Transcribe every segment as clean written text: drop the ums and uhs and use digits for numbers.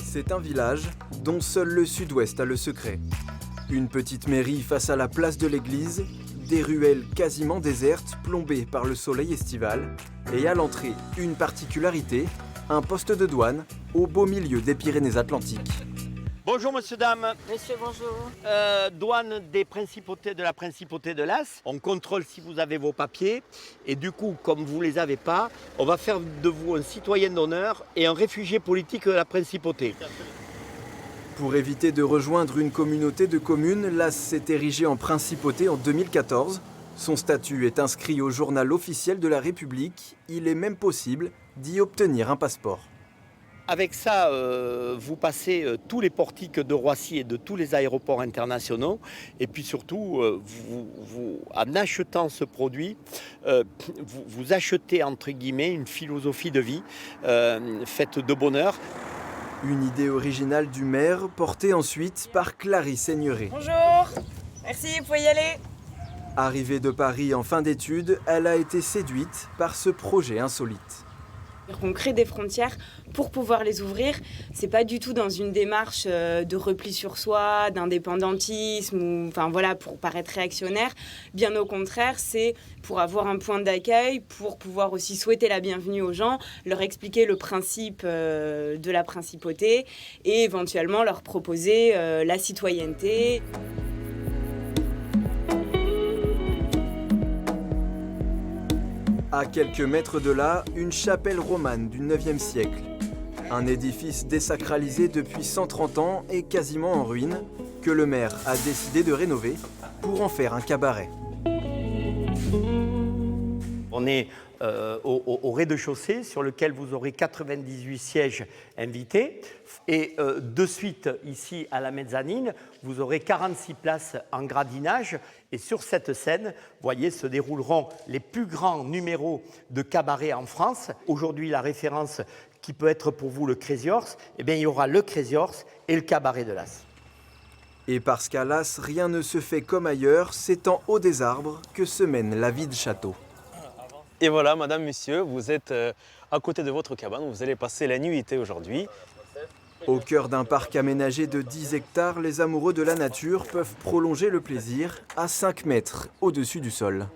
C'est un village dont seul le sud-ouest a le secret. Une petite mairie face à la place de l'église, des ruelles quasiment désertes plombées par le soleil estival, et à l'entrée, une particularité, un poste de douane au beau milieu des Pyrénées-Atlantiques. Bonjour monsieur, dame. Monsieur, bonjour. Douane des principautés de la principauté de Las. On contrôle si vous avez vos papiers. Et du coup, comme vous ne les avez pas, on va faire de vous un citoyen d'honneur et un réfugié politique de la principauté. Pour éviter de rejoindre une communauté de communes, Las s'est érigée en principauté en 2014. Son statut est inscrit au journal officiel de la République. Il est même possible d'y obtenir un passeport. Avec ça, vous passez tous les portiques de Roissy et de tous les aéroports internationaux. Et puis surtout, en achetant ce produit, vous achetez entre guillemets une philosophie de vie faite de bonheur. Une idée originale du maire, portée ensuite par Clarisse Seigneuret. Bonjour. Merci, vous pouvez y aller. Arrivée de Paris en fin d'études, elle a été séduite par ce projet insolite. On crée des frontières pour pouvoir les ouvrir. C'est pas du tout dans une démarche de repli sur soi, d'indépendantisme ou enfin voilà pour paraître réactionnaire. Bien au contraire, c'est pour avoir un point d'accueil, pour pouvoir aussi souhaiter la bienvenue aux gens, leur expliquer le principe de la principauté et éventuellement leur proposer la citoyenneté. À quelques mètres de là, une chapelle romane du 9e siècle. Un édifice désacralisé depuis 130 ans et quasiment en ruine, que le maire a décidé de rénover pour en faire un cabaret. On est au rez-de-chaussée sur lequel vous aurez 98 sièges invités. Et de suite, ici à la mezzanine, vous aurez 46 places en gradinage. Et sur cette scène, vous voyez, se dérouleront les plus grands numéros de cabaret en France. Aujourd'hui, la référence qui peut être pour vous le Crazy Horse, eh bien, il y aura le Crazy Horse et le cabaret de Las. Et parce qu'à Las, rien ne se fait comme ailleurs, c'est en haut des arbres que se mène la vie de château. Et voilà, madame, monsieur, vous êtes à côté de votre cabane, vous allez passer la nuitée aujourd'hui. Au cœur d'un parc aménagé de 10 hectares, les amoureux de la nature peuvent prolonger le plaisir à 5 mètres au-dessus du sol.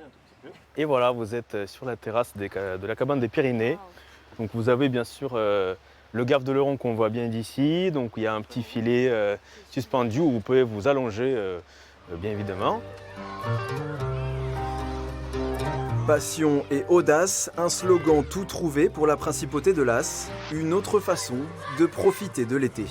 Et voilà, vous êtes sur la terrasse de la cabane des Pyrénées. Donc vous avez bien sûr le gave de l'Euron qu'on voit bien d'ici. Donc il y a un petit filet suspendu où vous pouvez vous allonger, bien évidemment. Passion et audace, un slogan tout trouvé pour la principauté de Las, une autre façon de profiter de l'été.